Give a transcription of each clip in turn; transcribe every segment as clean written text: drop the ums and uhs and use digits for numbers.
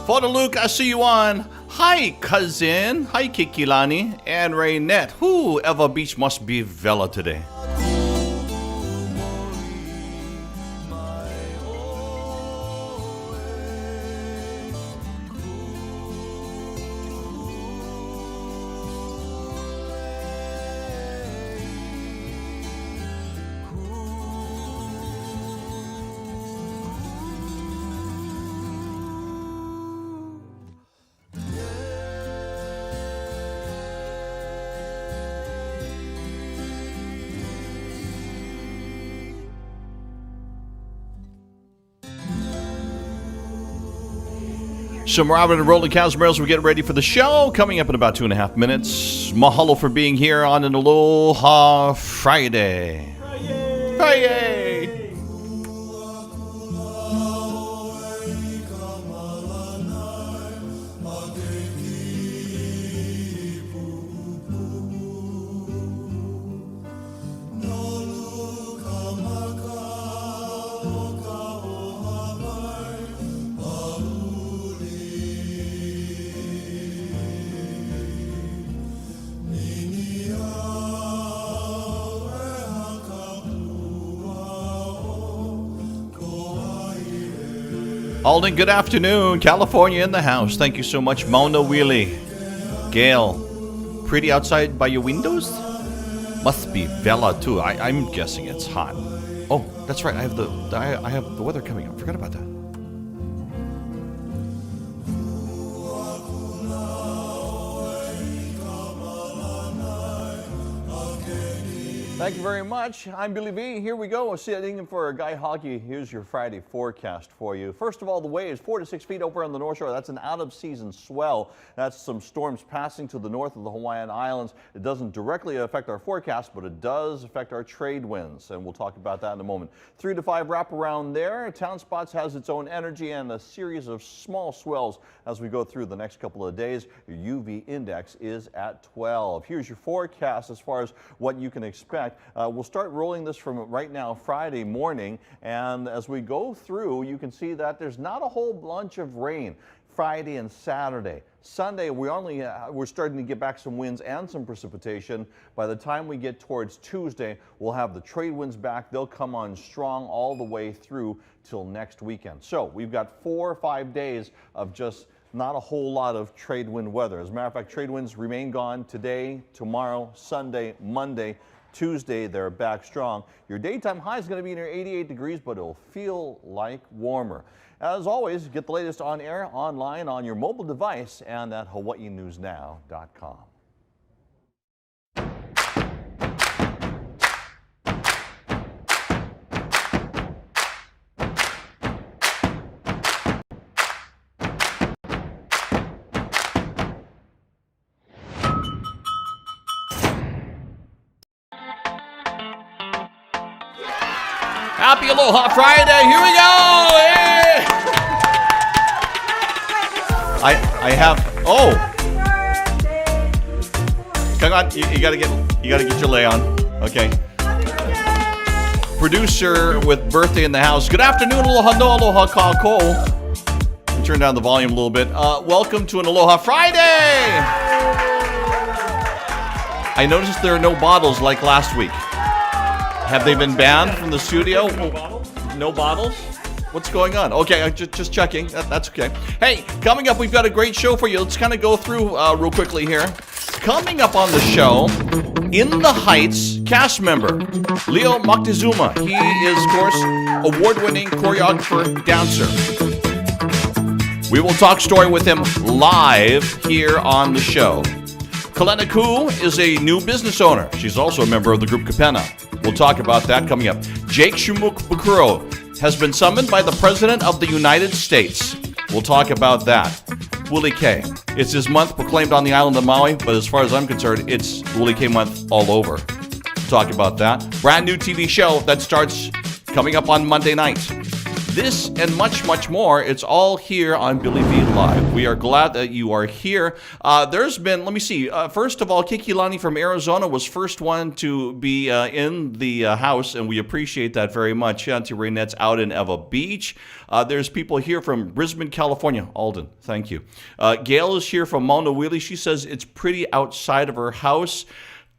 Luke, I see you on. Hi, cousin. Hi, Kikilani and Raynette. Whoever beach must be Vela today. Some Robin and Rolling Casimaros. We're getting ready for the show. Coming up in about 2.5 minutes. Mahalo for being here on an Aloha Friday. Friday! Alden, good afternoon. California in the house. Thank you so much. Mauna Wheelie. Gail. Pretty outside by your windows? Must be Vela too. I'm guessing it's hot. Oh, that's right. I have the weather coming up. Forgot about that. Thank you very much. I'm Billy V. Here we go. Sitting for a guy hockey. Here's your Friday forecast for you. First of all, the waves 4 to 6 feet over on the North Shore. That's an out-of-season swell. That's some storms passing to the north of the Hawaiian Islands. It doesn't directly affect our forecast, but it does affect our trade winds, and we'll talk about that in a moment. 3 to 5 wrap around there. Town Spots has its own energy and a series of small swells as we go through the next couple of days. Your UV index is at 12. Here's your forecast as far as what you can expect. We'll start rolling this from right now Friday morning, and as we go through you can see that there's not a whole bunch of rain Friday and Saturday. Sunday we're starting to get back some winds and some precipitation. By the time we get towards Tuesday, we'll have the trade winds back. They'll come on strong all the way through till next weekend. So we've got 4 or 5 days of just not a whole lot of trade wind weather. As a matter of fact, trade winds remain gone today, tomorrow, Sunday, Monday. Tuesday, they're back strong. Your daytime high is going to be near 88 degrees, but it'll feel like warmer. As always, get the latest on air, online, on your mobile device, and at hawaiinewsnow.com. Happy Aloha Friday, here we go! Hey! I have, come on, you gotta get your lay on, okay. Producer with birthday in the house. Good afternoon, aloha no, aloha kākou. Turn down the volume a little bit. Welcome to an Aloha Friday! I noticed there are no bottles like last week. Have they been banned from the studio? No bottles? What's going on? Okay, just checking. That's okay. Hey, coming up, we've got a great show for you. Let's kind of go through real quickly here. Coming up on the show, In the Heights cast member, Leo Moctezuma. He is, of course, award-winning choreographer, dancer. We will talk story with him live here on the show. Kalena Ku is a new business owner. She's also a member of the group Kapena. We'll talk about that coming up. Jake Shimukbukuro has been summoned by the President of the United States. We'll talk about that. Wuli K. It's his month proclaimed on the island of Maui, but as far as I'm concerned, it's Wuli K month all over. We'll talk about that. Brand new TV show that starts coming up on Monday night. This and much, much more, it's all here on Billy V Live. We are glad that you are here. There's been, let me see, first of all, Kikilani from Arizona was first one to be in the house, and we appreciate that very much. Auntie Raynette's out in Eva Beach. There's people here from Brisbane, California. Alden, thank you. Gail is here from Mauna Wili. She says it's pretty outside of her house.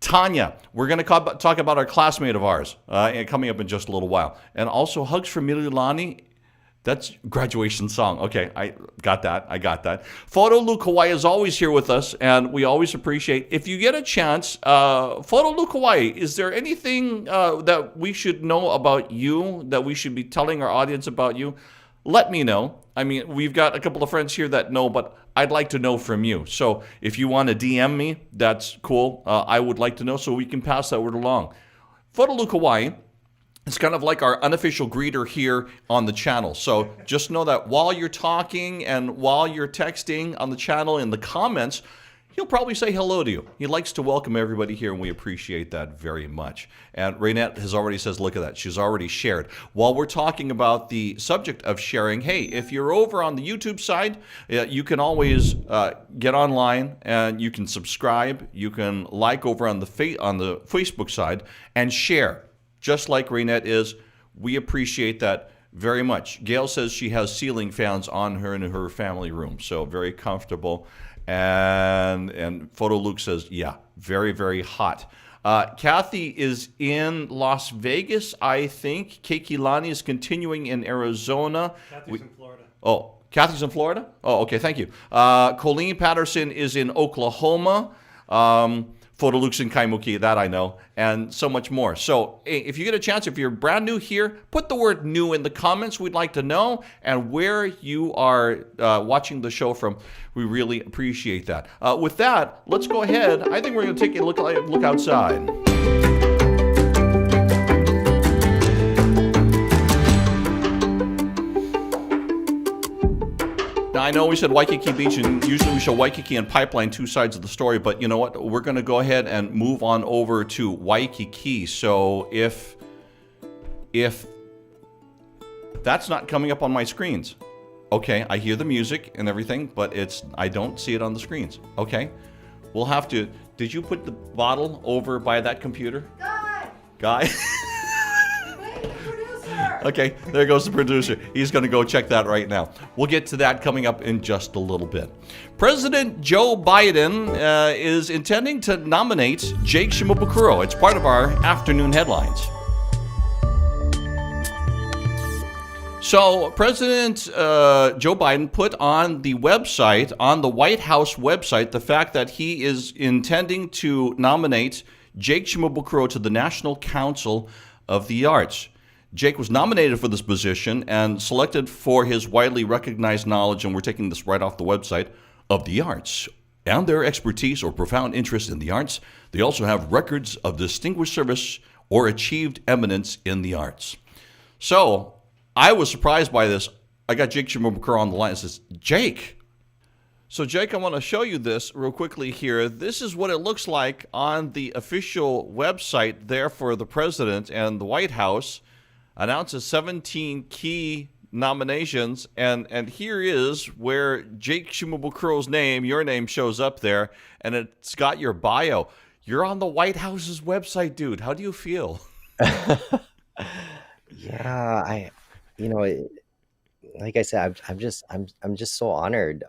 Tanya, we're going to talk about our classmate of ours coming up in just a little while. And also hugs from Mililani. That's graduation song. Okay, I got that. LIVElook Hawaii is always here with us, and we always appreciate. If you get a chance, LIVElook Hawaii, is there anything that we should know about you, that we should be telling our audience about you? Let me know. I mean, we've got a couple of friends here that know, but I'd like to know from you. So if you want to DM me, that's cool. I would like to know so we can pass that word along. LIVElook Hawaii is kind of like our unofficial greeter here on the channel. So just know that while you're talking and while you're texting on the channel in the comments, he'll probably say hello to you. He likes to welcome everybody here, and we appreciate that very much. And Raynette has already says, look at that. She's already shared. While we're talking about the subject of sharing, hey, if you're over on the YouTube side, you can always get online and you can subscribe. You can like over on the Facebook side and share, just like Raynette is. We appreciate that very much. Gail says she has ceiling fans on her in her family room, so very comfortable. And LIVElook says, yeah, very, very hot. Kathy is in Las Vegas, I think. Keikilani is continuing in Arizona. Kathy's in Florida. Oh, Kathy's in Florida? Oh, okay, thank you. Colleen Patterson is in Oklahoma. LIVElook's in Kaimuki, that I know, and so much more. So if you get a chance, if you're brand new here, put the word new in the comments. We'd like to know, and where you are watching the show from. We really appreciate that. With that, let's go ahead. I think we're going to take a look outside. Now, I know we said Waikiki Beach, and usually we show Waikiki and Pipeline, two sides of the story, but you know what? We're going to go ahead and move on over to Waikiki. So if that's not coming up on my screens, okay, I hear the music and everything, but I don't see it on the screens. Okay, we'll have to. Did you put the bottle over by that computer? Guy? Okay, there goes the producer. He's going to go check that right now. We'll get to that coming up in just a little bit. President Joe Biden is intending to nominate Jake Shimabukuro. It's part of our afternoon headlines. So President Joe Biden put on the website, on the White House website, the fact that he is intending to nominate Jake Shimabukuro to the National Council of the Arts. Jake was nominated for this position and selected for his widely recognized knowledge, and we're taking this right off the website, of the arts and their expertise or profound interest in the arts. They also have records of distinguished service or achieved eminence in the arts. So I was surprised by this. I got Jake Shimabukuro on the line and says, Jake. So Jake, I want to show you this real quickly here. This is what it looks like on the official website there for the president, and the White House announces 17 key nominations, and here is where Jake Shimabukuro's name, your name, shows up there, and it's got your bio. You're on the White House's website, dude. How do you feel? Yeah, like I said, I'm just so honored.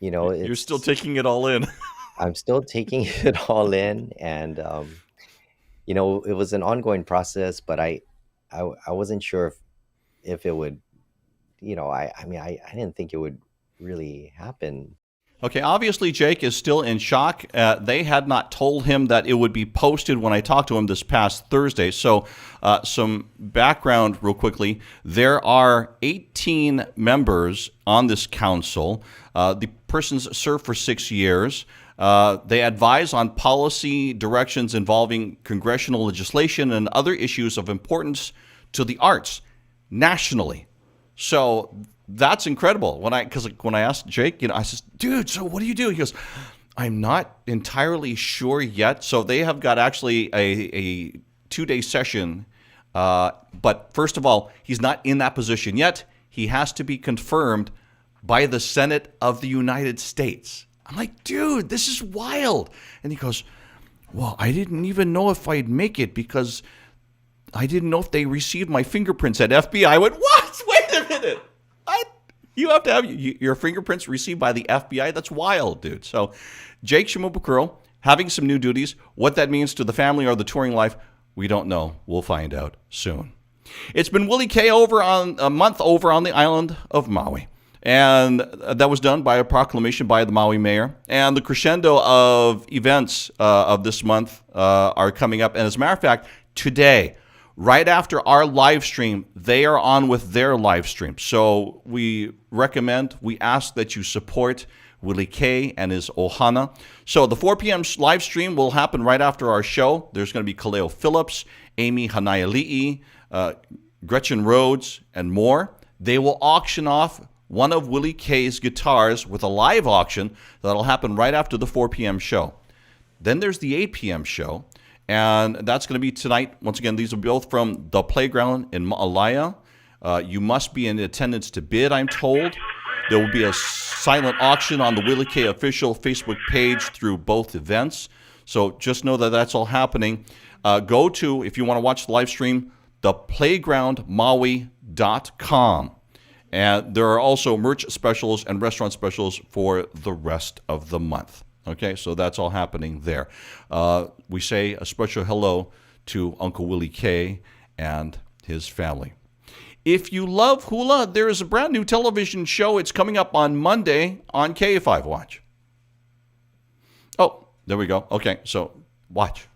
You're still taking it all in. I'm still taking it all in, and it was an ongoing process, but I wasn't sure if it would, I didn't think it would really happen. Okay, obviously Jake is still in shock. They had not told him that it would be posted when I talked to him this past Thursday. So some background real quickly. There are 18 members on this council. The persons serve for 6 years. They advise on policy directions involving congressional legislation and other issues of importance to the arts nationally. So that's incredible. When I asked Jake, I said, dude, so what do you do? He goes, I'm not entirely sure yet. So they have got actually a 2-day session. But first of all, he's not in that position yet. He has to be confirmed by the Senate of the United States. I'm like, dude, this is wild. And he goes, well, I didn't even know if I'd make it because I didn't know if they received my fingerprints at FBI. I went, what? Wait a minute. You have to have your fingerprints received by the FBI? That's wild, dude. So Jake Shimabukuro having some new duties. What that means to the family or the touring life, we don't know. We'll find out soon. It's been Willie K over on a month over on the island of Maui. And that was done by a proclamation by the Maui mayor. And the crescendo of events of this month are coming up. And as a matter of fact, today, right after our live stream, they are on with their live stream. So we ask that you support Willie K and his Ohana. So the 4 p.m. live stream will happen right after our show. There's going to be Kaleo Phillips, Amy Hanaiali'i, Gretchen Rhodes, and more. They will auction off one of Willie K's guitars with a live auction that'll happen right after the 4 p.m. show. Then there's the 8 p.m. show, and that's going to be tonight. Once again, these are both from the Playground in Ma'alaya. You must be in attendance to bid, I'm told. There will be a silent auction on the Willie K official Facebook page through both events. So just know that that's all happening. Go to, if you want to watch the live stream, theplaygroundmaui.com. And there are also merch specials and restaurant specials for the rest of the month. Okay, so that's all happening there. We say a special hello to Uncle Willie K and his family. If you love hula, there is a brand new television show. It's coming up on Monday on K5. Watch. Oh, there we go. Okay, so watch.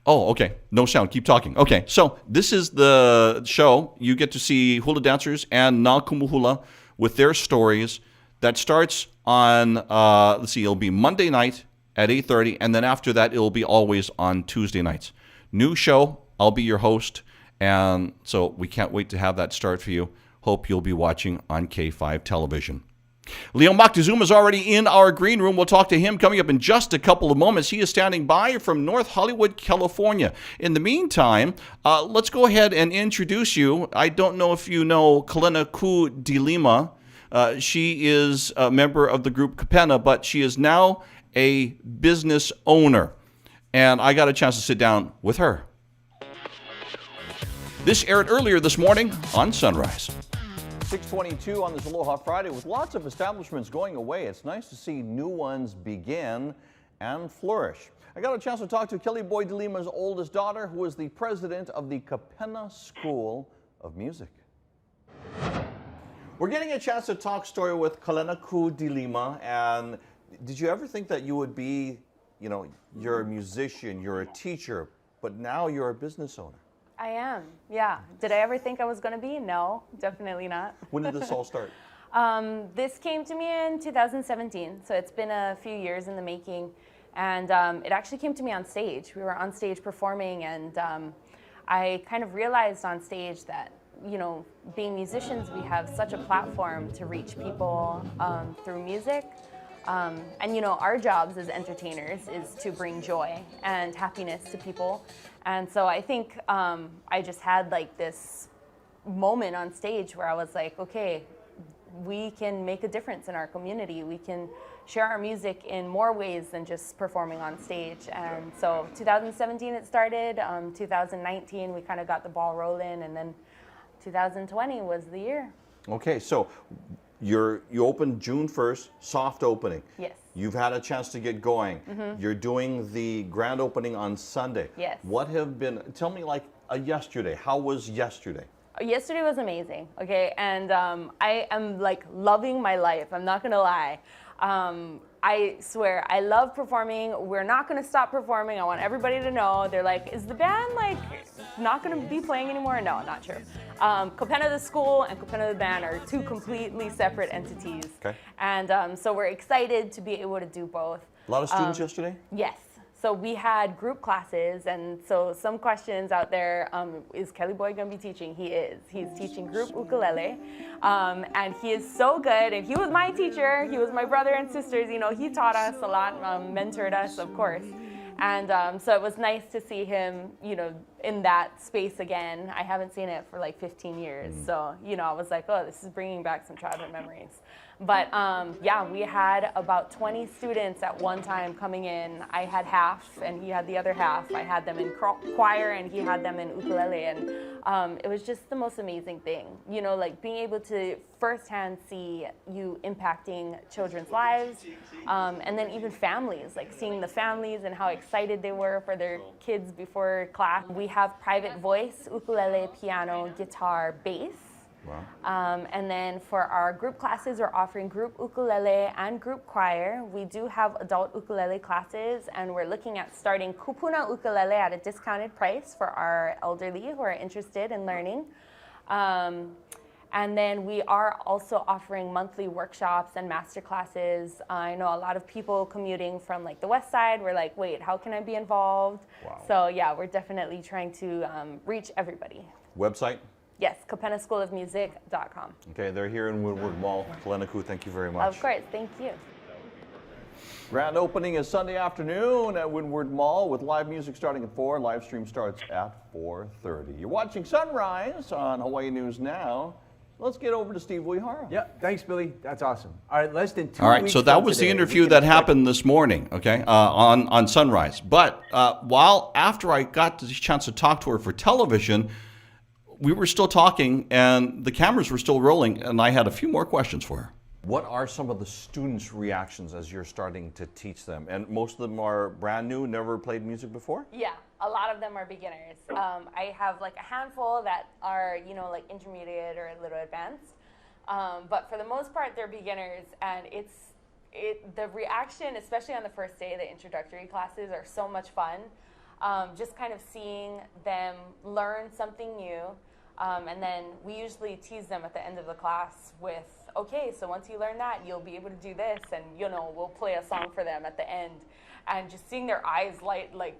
Oh, okay. No sound. Keep talking. Okay, so this is the show. You get to see hula dancers and na kumu hula with their stories. That starts on, let's see, it'll be Monday night at 8:30, and then after that, it'll be always on Tuesday nights. New show. I'll be your host, and so we can't wait to have that start for you. Hope you'll be watching on K5 television. Leo Moctezuma is already in our green room. We'll talk to him coming up in just a couple of moments. He is standing by from North Hollywood, California. In the meantime, let's go ahead and introduce you. I don't know if you know Kalena Ku Dilima. She is a member of the group Kapena, but she is now a business owner. And I got a chance to sit down with her. This aired earlier this morning on Sunrise. 6:22 on this Aloha Friday. With lots of establishments going away, it's nice to see new ones begin and flourish. I got a chance to talk to Kelly Boy DeLima's oldest daughter, who is the president of the Kapena School of Music. We're getting a chance to talk story with Kalena Ku DeLima. And did you ever think that you would be, you're a musician, you're a teacher, but now you're a business owner? I am, yeah. Did I ever think I was going to be? No, definitely not. When did this all start? This came to me in 2017, so it's been a few years in the making. And it actually came to me on stage. We were on stage performing, and I kind of realized on stage that, being musicians, we have such a platform to reach people through music. And our jobs as entertainers is to bring joy and happiness to people. And so I think I just had like this moment on stage where I was like, okay, we can make a difference in our community. We can share our music in more ways than just performing on stage. And so 2017 it started, 2019 we kind of got the ball rolling, and then 2020 was the year. Okay, so you opened June 1st, soft opening. Yes. You've had a chance to get going. Mm-hmm. You're doing the grand opening on Sunday. Yes. Tell me like a yesterday. How was yesterday? Yesterday was amazing, okay? And I am like loving my life, I'm not gonna lie. I swear, I love performing. We're not gonna stop performing. I want everybody to know. They're like, is the band like not gonna be playing anymore? No, not true. Kapena the school and Kapena the band are two completely separate entities. Okay. And so we're excited to be able to do both. A lot of students yesterday? Yes. So we had group classes, and so some questions out there, is Kelly Boy going to be teaching? He is. He's teaching group ukulele, and he is so good, and he was my teacher. He was my brother and sisters. He taught us a lot, mentored us, of course. And so it was nice to see him, in that space again. I haven't seen it for like 15 years. So, I was like, oh, this is bringing back some childhood memories. But yeah, we had about 20 students at one time coming in. I had half and he had the other half. I had them in choir and he had them in ukulele. And it was just the most amazing thing, like being able to firsthand see you impacting children's lives, and then even families, like seeing the families and how excited they were for their kids before class. We have private voice, ukulele, piano, guitar, bass. Wow. And then for our group classes, we're offering group ukulele and group choir. We do have adult ukulele classes, and we're looking at starting kupuna ukulele at a discounted price for our elderly who are interested in learning. And then we are also offering monthly workshops and master classes. I know a lot of people commuting from like the west side were like, wait, how can I be involved? Wow. So yeah, we're definitely trying to reach everybody. Website? Yes, kapenaschoolofmusic.com. Okay, they're here in Windward Mall. Kalenaku, thank you very much. Of course, thank you. Grand opening is Sunday afternoon at Windward Mall with live music starting at 4. Live stream starts at 4:30. You're watching Sunrise on Hawaii News Now. Let's get over to Steve LIVElook. Yeah, thanks, Billy. That's awesome. All right, less than 2 All right, weeks so that from was the today, interview we that can happened this morning, okay, on Sunrise. But after I got the chance to talk to her for television, we were still talking and the cameras were still rolling, and I had a few more questions for her. What are some of the students' reactions as you're starting to teach them? And most of them are brand new, never played music before? Yeah, a lot of them are beginners. I have like a handful that are, like intermediate or a little advanced. But for the most part, they're beginners, and the reaction, especially on the first day, the introductory classes are so much fun. Just kind of seeing them learn something new. And then we usually tease them at the end of the class with, okay, so once you learn that, you'll be able to do this, and we'll play a song for them at the end. And just seeing their eyes light, like,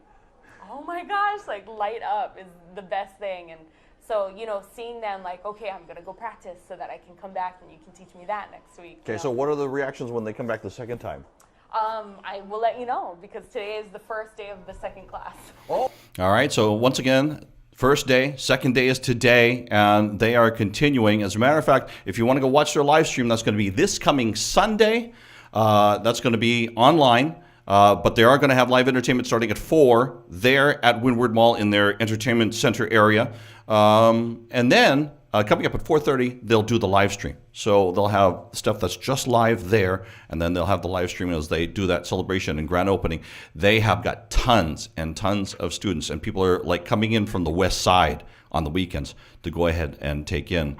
oh my gosh, like light up is the best thing. And so, seeing them like, okay, I'm gonna go practice so that I can come back and you can teach me that next week. Okay, so what are the reactions when they come back the second time? I will let you know, because today is the first day of the second class. Oh. All right, so once again, first day, second day is today, and they are continuing. As a matter of fact, if you want to go watch their live stream, that's going to be this coming Sunday. That's going to be online, but they are going to have live entertainment starting at 4 there at Windward Mall in their entertainment center area. And then coming up at 4:30, they'll do the live stream. So they'll have stuff that's just live there, and then they'll have the live stream as they do that celebration and grand opening. They have got tons and tons of students, and people are like coming in from the west side on the weekends to go ahead and take in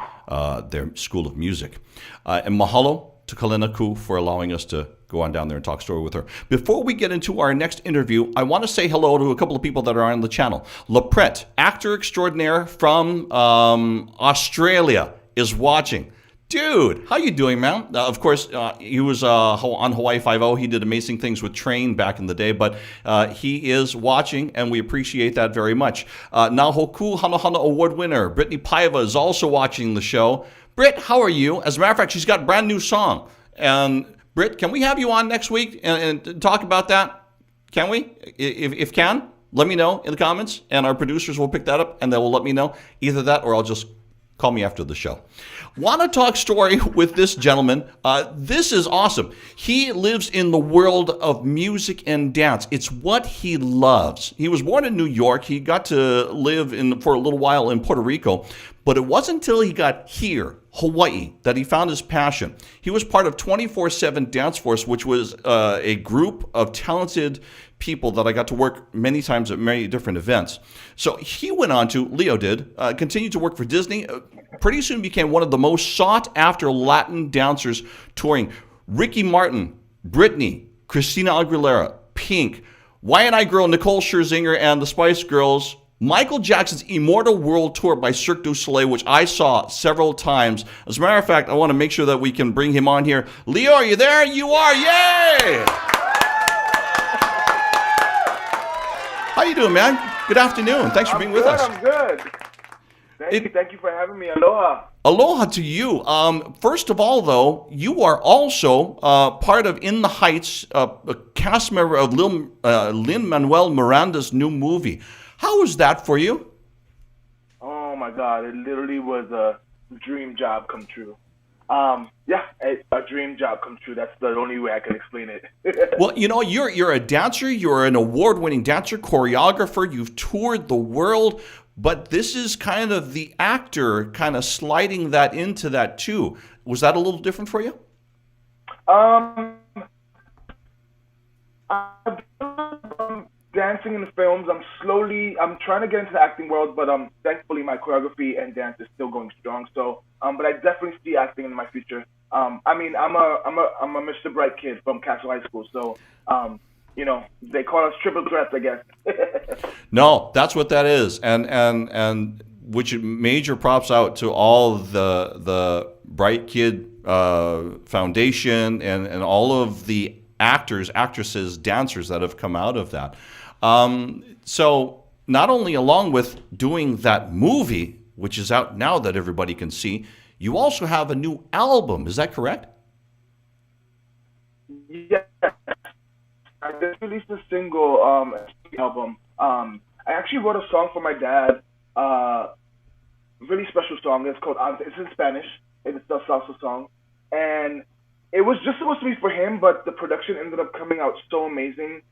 their School of Music. And mahalo to Kalenaku for allowing us to go on down there and talk story with her. Before we get into our next interview, I want to say hello to a couple of people that are on the channel. LaPret, actor extraordinaire from Australia, is watching. Dude, how you doing, man? Of course, he was on Hawaii Five-0. He did amazing things with Train back in the day, but he is watching, and we appreciate that very much. Nahoku Hanohana Award winner Brittany Paiva is also watching the show. Britt, how are you? As a matter of fact, she's got a brand new song. And Britt, can we have you on next week and talk about that? Can we? If can, let me know in the comments, and our producers will pick that up, and they will let me know. Either that, or I'll just call me after the show. Want to talk story with this gentleman? This is awesome. He lives in the world of music and dance. It's what he loves. He was born in New York. He got to live for a little while in Puerto Rico, but it wasn't until he got here, Hawaii, that he found his passion. He was part of 24/7 Dance Force, which was a group of talented people that I got to work many times at many different events. So he went on to, Leo did, continued to work for Disney, pretty soon became one of the most sought after Latin dancers touring. Ricky Martin, Britney, Christina Aguilera, Pink, Y&I girl Nicole Scherzinger and the Spice Girls, Michael Jackson's Immortal World Tour by Cirque du Soleil, which I saw several times. As a matter of fact, I want to make sure that we can bring him on here. Leo, are you there? You are, yay! How you doing, man? Good afternoon. Thanks for being with us. I'm good. Thank you for having me. Aloha. Aloha to you. First of all, though, you are also part of In the Heights, a cast member of Lin-Manuel Miranda's new movie. How was that for you? Oh my God! It literally was a dream job come true. Yeah, a dream job come true. That's the only way I can explain it. Well, you know, you're a dancer. You're an award-winning dancer, choreographer. You've toured the world, but this is kind of the actor kind of sliding that into that too. Was that a little different for you? I've done dancing in the films. I'm trying to get into the acting world, but thankfully my choreography and dance is still going strong. So, but I definitely see acting in my future. I mean, I'm a Mr. Bright kid from Castle High School, so you know, they call us triple threats, I guess. No, that's what that is, and which major props out to all the Bright Kid Foundation and all of the actors, actresses, dancers that have come out of that. So not only along with doing that movie, which is out now that everybody can see, you also have a new album. Is that correct? Yes. I just released a single album. I actually wrote a song for my dad, really special song. It's called it's in Spanish. It's a salsa song. And it was just supposed to be for him, but the production ended up coming out so amazing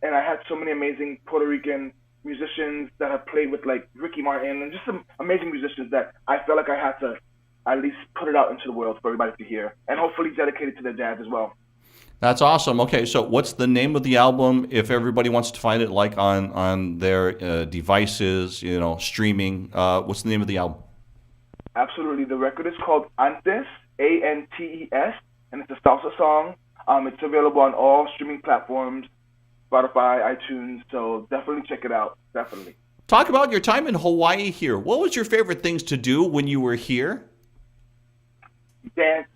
and I had so many amazing Puerto Rican musicians that have played with like Ricky Martin and just some amazing musicians that I felt like I had to at least put it out into the world for everybody to hear and hopefully dedicate it to their dads as well. That's awesome. Okay, so what's the name of the album if everybody wants to find it like on their devices, you know, streaming? What's the name of the album? Absolutely. The record is called Antes, Antes, and it's a salsa song. It's available on all streaming platforms, Spotify, iTunes, so definitely check it out. Definitely. Talk about your time in Hawaii here. What was your favorite things to do when you were here? Dance.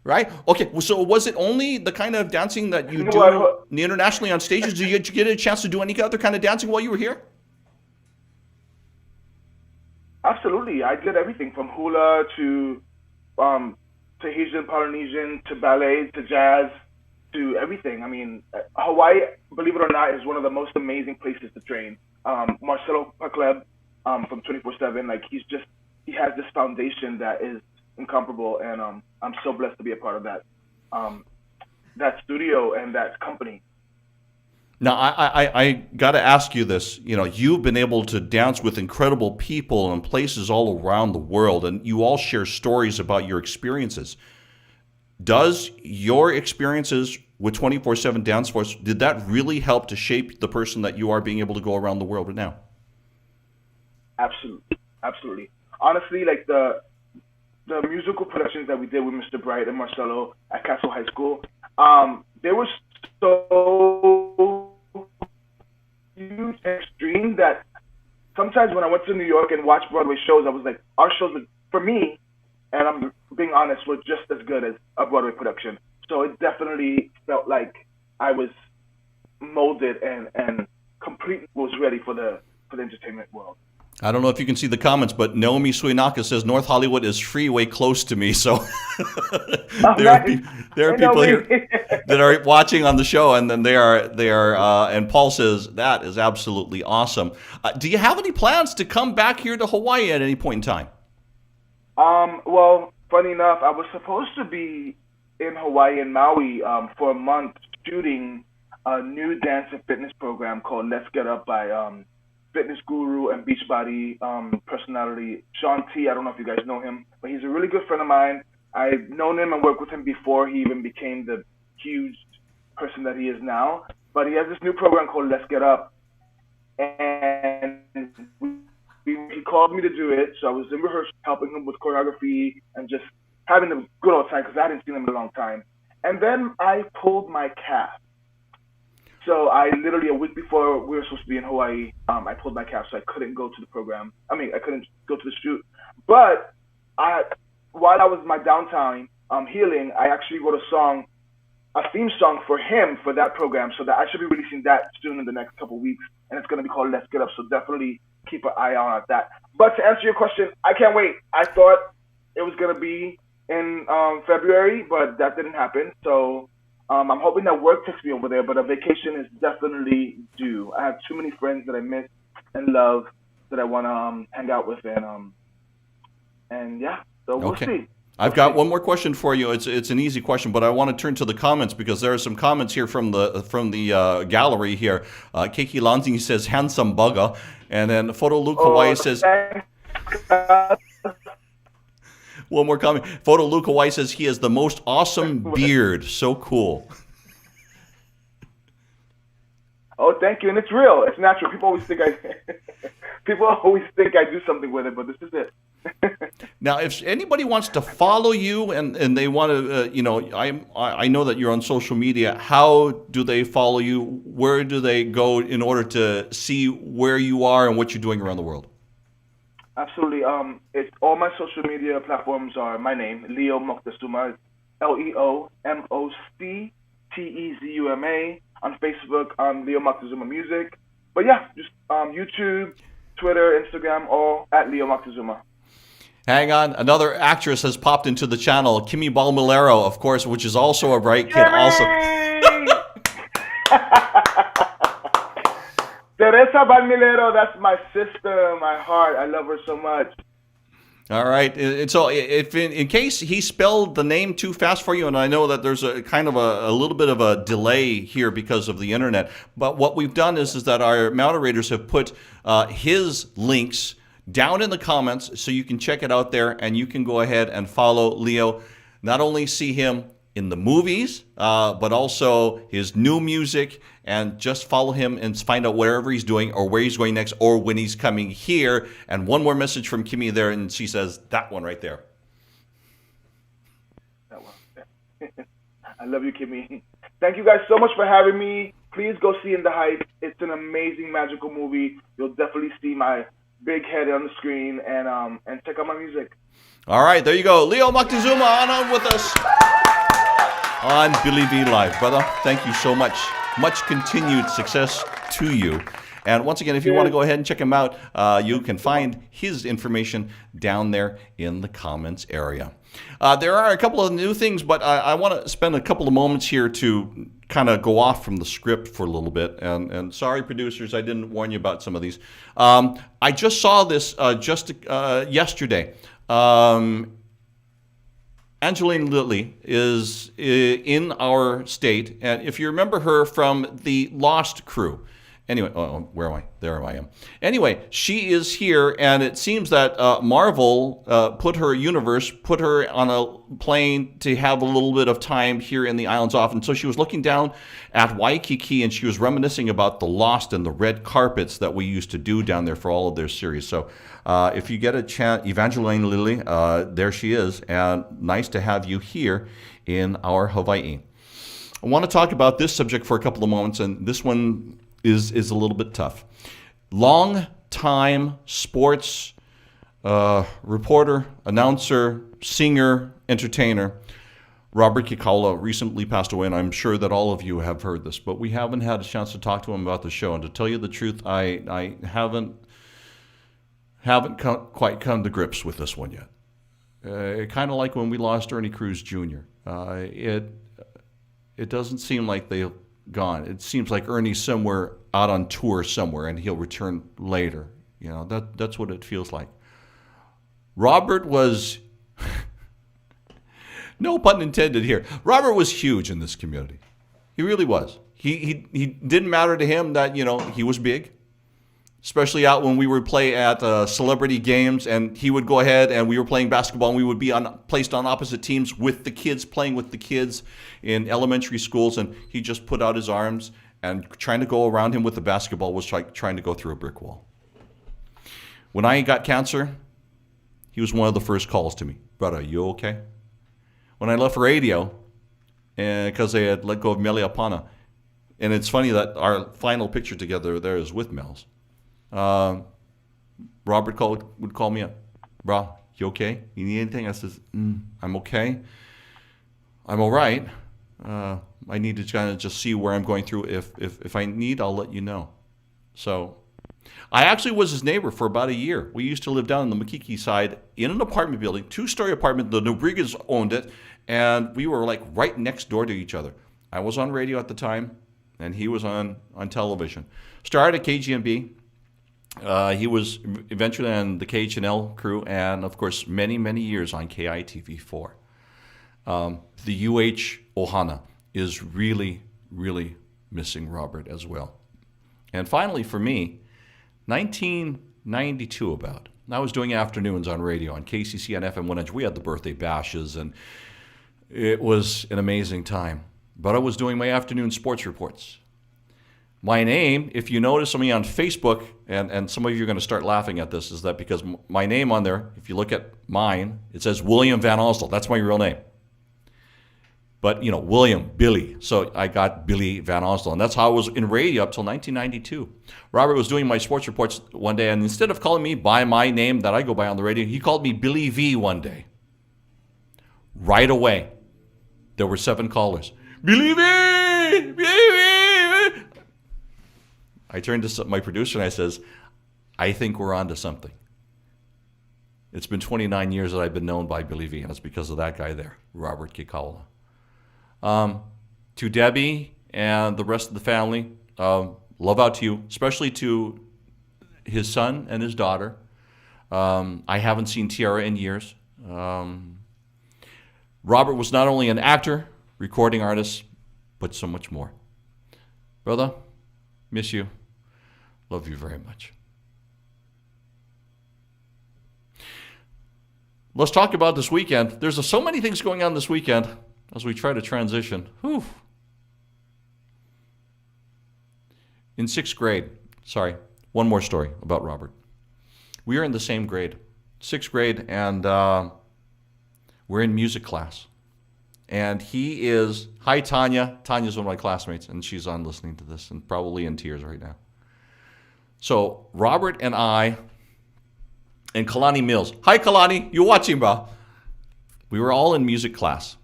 Right? Okay, so was it only the kind of dancing that you do internationally on stages? Did you get a chance to do any other kind of dancing while you were here? Absolutely. I did everything from hula to Tahitian, Polynesian, to ballet, to jazz, to everything. I mean, Hawaii, believe it or not, is one of the most amazing places to train. Marcelo Pakleb from 24/7, like he has this foundation that is incomparable, and I'm so blessed to be a part of that studio and that company. Now, I got to ask you this. You know, you've been able to dance with incredible people in places all around the world, and you all share stories about your experiences. Does your experiences with 24/7 Dance Force, did that really help to shape the person that you are being able to go around the world with now? Absolutely. Absolutely. Honestly, like the musical productions that we did with Mr. Bright and Marcelo at Castle High School, they were so huge and extreme that sometimes when I went to New York and watched Broadway shows, I was like, our shows, for me, and I'm being honest, were just as good as a Broadway production. So it definitely felt like I was molded and completely was ready for the entertainment world. I don't know if you can see the comments, but Naomi Suinaka says North Hollywood is freeway close to me. So there are people here that are watching on the show, and then they are. And Paul says that is absolutely awesome. Do you have any plans to come back here to Hawaii at any point in time? Well, funny enough, I was supposed to be in Hawaii and Maui for a month shooting a new dance and fitness program called Let's Get Up by fitness guru and Beachbody personality Sean T. I don't know if you guys know him, but he's a really good friend of mine. I've known him and worked with him before he even became the huge person that he is now. But he has this new program called Let's Get Up, and he called me to do it. So I was in rehearsal helping him with choreography and just having a good old time because I hadn't seen him in a long time. And then I pulled my calf. So I literally, a week before we were supposed to be in Hawaii, I pulled my calf, so I couldn't go to the program. I mean, I couldn't go to the shoot. But while I was in my downtime healing, I actually wrote a theme song for him for that program. So that I should be releasing that soon in the next couple of weeks, and it's going to be called Let's Get Up. So definitely keep an eye on at that. But to answer your question, I can't wait. I thought it was gonna be in February, but that didn't happen. So I'm hoping that work takes me over there. But a vacation is definitely due. I have too many friends that I miss and love that I want to hang out with, and yeah. So we'll see. I've got one more question for you. It's an easy question, but I want to turn to the comments because there are some comments here from the gallery here. Keiki Lansing says handsome bugger, and then Photo Luke Hawaii says. One more comment. Photo Luke Hawaii says he has the most awesome beard. So cool. Oh, thank you, and it's real. It's natural. People always think I do something with it, but this is it. Now, if anybody wants to follow you and they want to, I know that you're on social media. How do they follow you? Where do they go in order to see where you are and what you're doing around the world? Absolutely. It's all my social media platforms are my name, Leo Moctezuma. LEOMOCTEZUMA. On Facebook, Leo Moctezuma Music. But yeah, just YouTube, Twitter, Instagram, all at Leo Moctezuma. Hang on, another actress has popped into the channel, Kimmy Balmilero, of course, which is also a bright kid. Also, Teresa Balmilero, that's my sister, my heart. I love her so much. All right. And so if in case he spelled the name too fast for you, and I know that there's a kind of a little bit of a delay here because of the internet, but what we've done is that our moderators have put his links down in the comments so you can check it out there and you can go ahead and follow Leo. Not only see him in the movies, but also his new music, and just follow him and find out whatever he's doing or where he's going next or when he's coming here. And one more message from Kimmy there, and she says that one right there. That one. I love you, Kimmy. Thank you guys so much for having me. Please go see In the Heights. It's an amazing, magical movie. You'll definitely see my big head on the screen, and check out my music. All right, there you go. Leo Moctezuma on with us on Billy V Live. Brother, thank you so much. Much continued success to you. And once again, if you want to go ahead and check him out, you can find his information down there in the comments area. There are a couple of new things, but I want to spend a couple of moments here to kind of go off from the script for a little bit. And sorry, producers, I didn't warn you about some of these. I just saw this just yesterday. Angeline Lilly is in our state, and if you remember her from the Lost crew, anyway, where am I? There I am. Anyway, she is here, and it seems that Marvel put her on a plane to have a little bit of time here in the islands off, and so she was looking down at Waikiki, and she was reminiscing about the Lost and the red carpets that we used to do down there for all of their series. So if you get a chance, Evangeline Lilly, there she is, and nice to have you here in our Hawaii. I want to talk about this subject for a couple of moments, and this one is a little bit tough. Long-time sports reporter, announcer, singer, entertainer, Robert Kikaula recently passed away, and I'm sure that all of you have heard this, but we haven't had a chance to talk to him about the show. And to tell you the truth, I haven't quite come to grips with this one yet. Kind of like when we lost Ernie Cruz Jr. It doesn't seem like they've gone. It seems like Ernie's somewhere out on tour somewhere, and he'll return later. You know, that's what it feels like. Robert was, no pun intended here, Robert was huge in this community. He really was. He didn't matter to him that, you know, he was big. Especially out when we would play at celebrity games, and he would go ahead and we were playing basketball, and we would be placed on opposite teams with the kids, playing with the kids in elementary schools, and he just put out his arms, and trying to go around him with the basketball was like trying to go through a brick wall. When I got cancer, he was one of the first calls to me. Brother, are you okay? When I left radio, because they had let go of Meliapana, and it's funny that our final picture together there is with Mel's. Robert would call me up. Bro, you okay? You need anything? I says, I'm okay. I'm all right. I need to kind of just see where I'm going through. If I need, I'll let you know. So I actually was his neighbor for about a year. We used to live down on the Makiki side in an apartment building, 2-story apartment. The Nobrigas owned it, and we were like right next door to each other. I was on radio at the time, and he was on television. Started at KGMB. He was eventually on the KHNL crew, and of course, many, many years on KITV4. The UH Ohana is really, really missing Robert as well. And finally, for me, 1992 about. I was doing afternoons on radio on KCC and FM 100. We had the birthday bashes, and it was an amazing time. But I was doing my afternoon sports reports. My name, if you notice me on Facebook, and some of you are going to start laughing at this, is that because my name on there, if you look at mine, it says William Van Osdell. That's my real name. But, you know, William, Billy. So I got Billy Van Osdell. And that's how I was in radio up till 1992. Robert was doing my sports reports one day, and instead of calling me by my name that I go by on the radio, he called me Billy V one day. Right away. There were 7 callers. Billy V! Billy V! I turned to my producer and I says, I think we're on to something. It's been 29 years that I've been known by Billy V, and it's because of that guy there, Robert Kikaula. To Debbie and the rest of the family, love out to you, especially to his son and his daughter. I haven't seen Tiara in years. Robert was not only an actor, recording artist, but so much more. Brother, miss you. Love you very much. Let's talk about this weekend. There's so many things going on this weekend as we try to transition. Whew. In 6th grade, one more story about Robert. We are in the same grade, 6th grade, and we're in music class. And he is, hi Tanya. Tanya's one of my classmates, and she's on listening to this and probably in tears right now. So Robert and I, and Kalani Mills. Hi Kalani, you watching, bro? We were all in music class.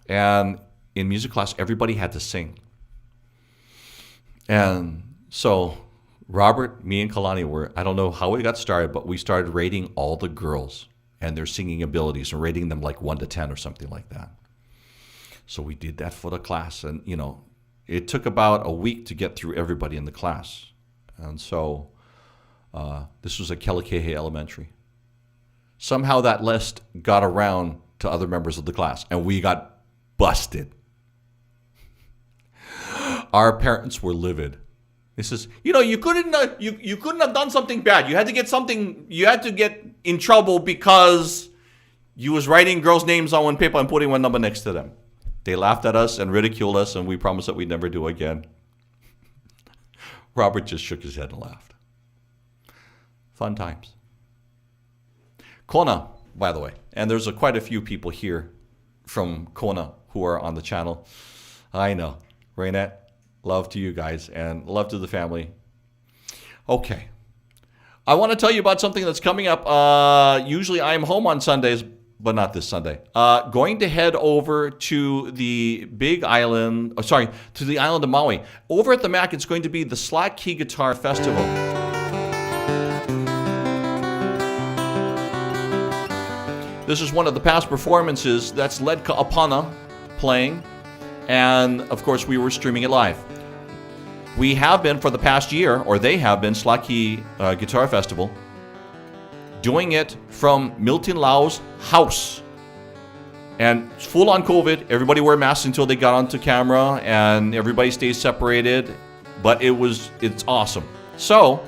And in music class, everybody had to sing. And so Robert, me, and Kalani were, I don't know how we got started, but we started rating all the girls and their singing abilities and rating them like 1 to 10 or something like that. So we did that for the class. And, you know, it took about a week to get through everybody in the class. And so this was at Kelikehe Elementary. Somehow that list got around to other members of the class, and we got busted. Our parents were livid. They says, you know, you couldn't have done something bad. You had to get in trouble because you was writing girls' names on one paper and putting one number next to them. They laughed at us and ridiculed us, and we promised that we'd never do again. Robert just shook his head and laughed. Fun times. Kona, by the way, and there's quite a few people here from Kona who are on the channel. I know. Raynette, love to you guys and love to the family. Okay. I want to tell you about something that's coming up. Usually I am home on Sundays, but not this Sunday. Going to head over to the big island, to the island of Maui. Over at the MAC, it's going to be the Slack Key Guitar Festival. This is one of the past performances that's led Ka'apana playing, and of course we were streaming it live. We have been for the past year, or they have been, Slack Key Guitar Festival, doing it from Milton Lau's house. And full on COVID, everybody wore masks until they got onto camera, and everybody stays separated, but it's awesome. So,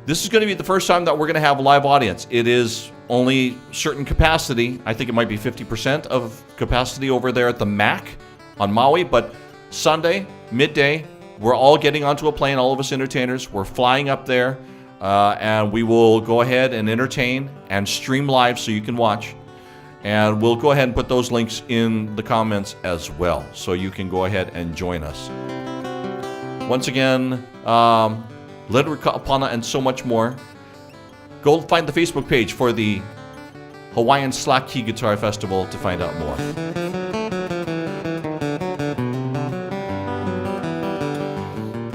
this is going to be the first time that we're going to have a live audience. It is only certain capacity. I think it might be 50% of capacity over there at the MAC on Maui, but Sunday, midday, we're all getting onto a plane, all of us entertainers. We're flying up there, and we will go ahead and entertain and stream live so you can watch. And we'll go ahead and put those links in the comments as well, so you can go ahead and join us. Once again, Leonard Ka'apana and so much more. Go find the Facebook page for the Hawaiian Slack Key Guitar Festival to find out more.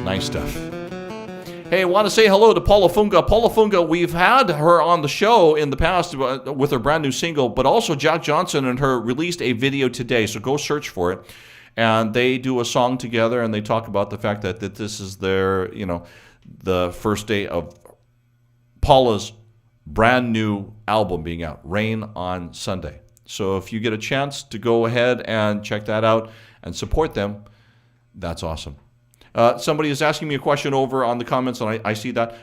Nice stuff. Hey, I want to say hello to Paula Funga. Paula Funga, we've had her on the show in the past with her brand new single, but also Jack Johnson and her released a video today, so go search for it. And they do a song together, and they talk about the fact that this is their, the first day of Paula's brand new album being out, Rain on Sunday. So if you get a chance to go ahead and check that out and support them, that's awesome. Somebody is asking me a question over on the comments, and I see that.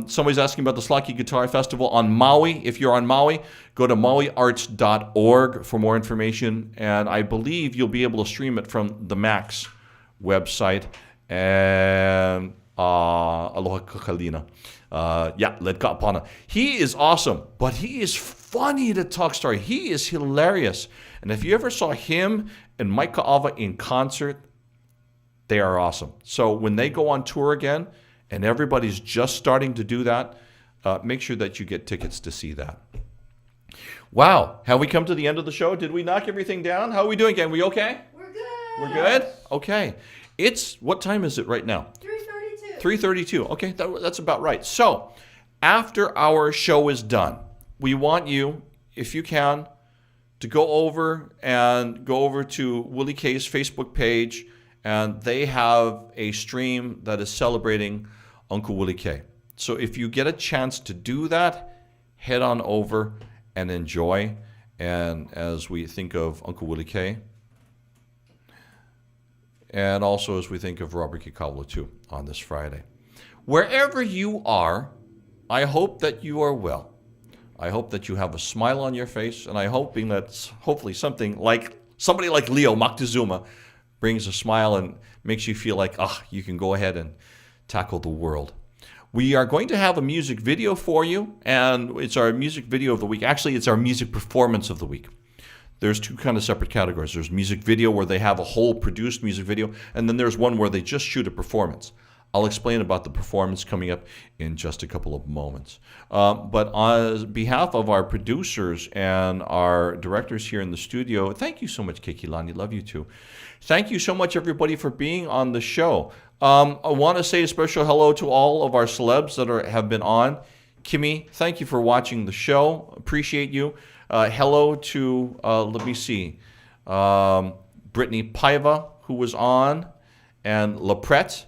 Somebody's asking about the Slaki Guitar Festival on Maui. If you're on Maui, go to mauiarts.org for more information, and I believe you'll be able to stream it from the Max website. And aloha kakalina. Letka apana. He is awesome, but he is funny to talk story. He is hilarious. And if you ever saw him and Mike Ka'ava in concert, they are awesome. So when they go on tour again, and everybody's just starting to do that, make sure that you get tickets to see that. Wow, have we come to the end of the show? Did we knock everything down? How are we doing again? We okay? We're good. We're good? Okay. What time is it right now? 3:32. 3:32. Okay, that's about right. So after our show is done, we want you, if you can, to go over to Willie K's Facebook page, and they have a stream that is celebrating Uncle Willie K. So if you get a chance to do that, head on over and enjoy. And as we think of Uncle Willie K, and also as we think of Robert Kikawa too on this Friday. Wherever you are, I hope that you are well. I hope that you have a smile on your face, and I'm hoping that hopefully somebody like Leo Moctezuma brings a smile and makes you feel like, you can go ahead and tackle the world. We are going to have a music video for you, and it's our music video of the week. Actually, it's our music performance of the week. There's two kind of separate categories. There's music video where they have a whole produced music video, and then there's one where they just shoot a performance. I'll explain about the performance coming up in just a couple of moments. But on behalf of our producers and our directors here in the studio, thank you so much, Keikilani. Love you too. Thank you so much, everybody, for being on the show. I want to say a special hello to all of our celebs that have been on. Kimmy, thank you for watching the show. Appreciate you. Hello to, let me see, Brittany Paiva, who was on, and Lapret.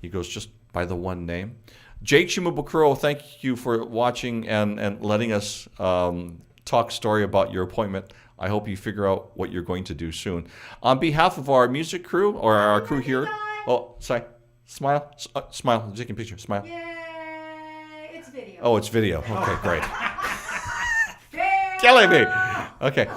He goes just by the one name. Jake Shimabukuro, thank you for watching and letting us talk story about your appointment. I hope you figure out what you're going to do soon. On behalf of our music crew, or our crew here. Oh, sorry. Smile. Smile. I'm taking a picture. Smile. Yay! It's video. Oh, it's video. Okay, great. Yay! Killing me. Okay.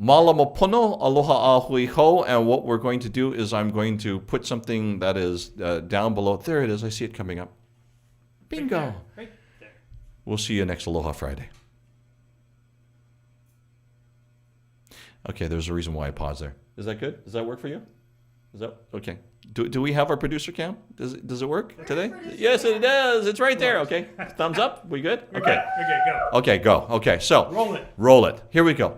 Malamopono, aloha ahui ho, and what we're going to do is I'm going to put something that is down below. There it is. I see it coming up. Bingo. Right there. We'll see you next Aloha Friday. Okay, there's a reason why I paused there. Is that good? Does that work for you? Is that okay? Do we have our producer cam? Does it work today? Yes, it does. It's right there. Okay. Thumbs up. We good? We're Okay. good. Okay, go. Okay, go. Okay, so Roll it. Roll it. Here we go.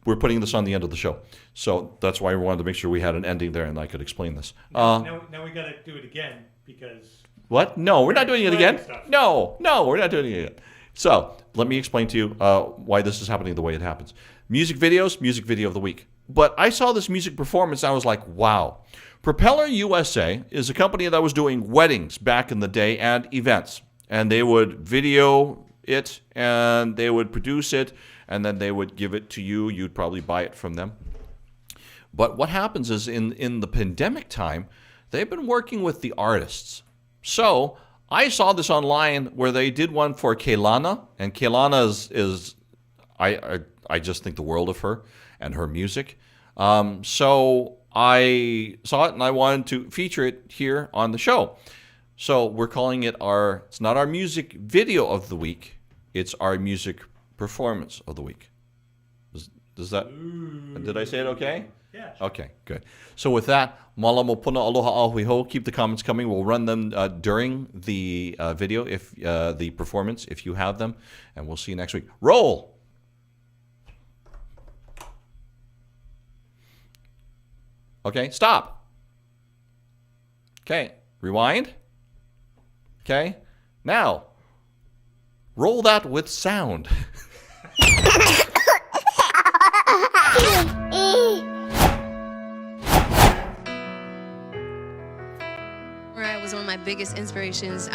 We're putting this on the end of the show, so that's why we wanted to make sure we had an ending there and I could explain this. Now we got to do it again because... What? No, we're not doing it again. Stuff. No, we're not doing it again. So let me explain to you why this is happening the way it happens. Music videos, music video of the week. But I saw this music performance, and I was like, wow. Propeller USA is a company that was doing weddings back in the day and events. And they would video it, and they would produce it, and then they would give it to you. You'd probably buy it from them. But what happens is in the pandemic time, they've been working with the artists. So I saw this online where they did one for Keilana, and Keilana is I just think the world of her and her music. So I saw it and I wanted to feature it here on the show. So we're calling it it's not our music video of the week, it's our music performance of the week. Does that, did I say it okay? Yeah. Okay, good. So with that, Malamopuna Aloha Ahui Ho. Keep the comments coming. We'll run them during the video, if the performance, if you have them, and we'll see you next week. Roll. Okay, stop. Okay, rewind. Okay, now roll that with sound. Mariah was one of my biggest inspirations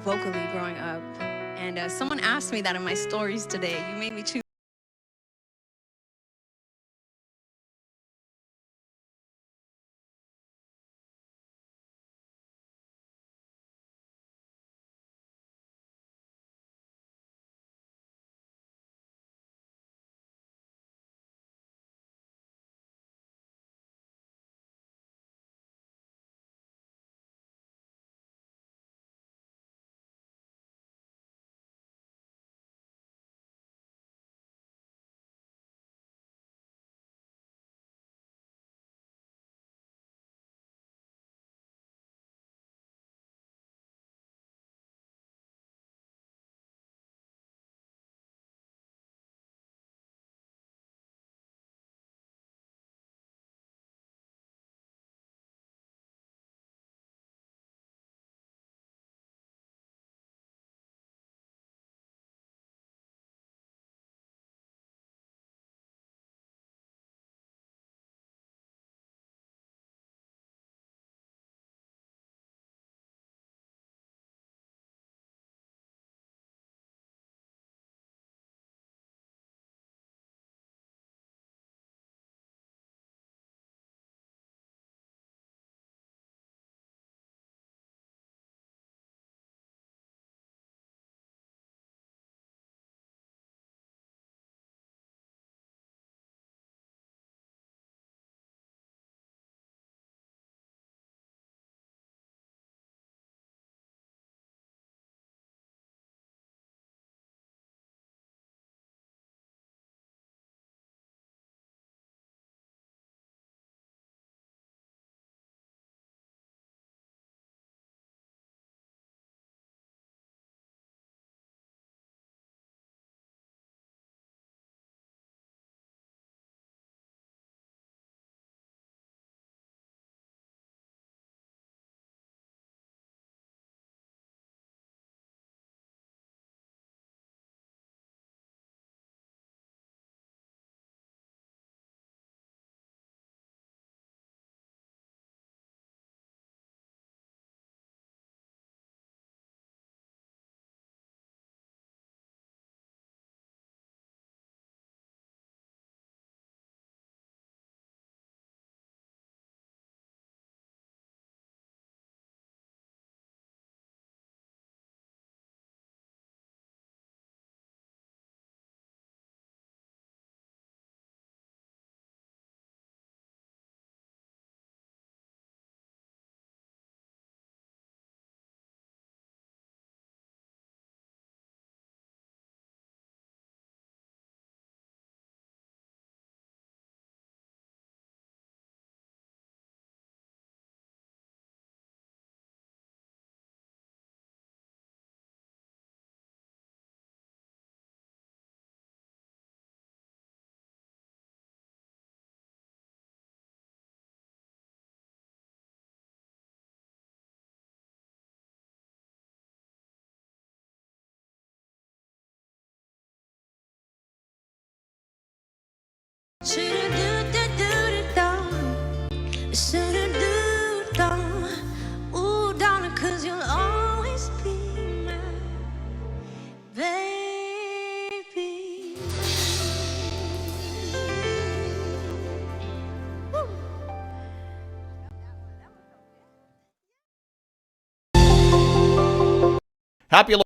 vocally growing up. And someone asked me that in my stories today. You made me choose. Ooh, darling, 'cause you'll always be my baby. Happy Aloha.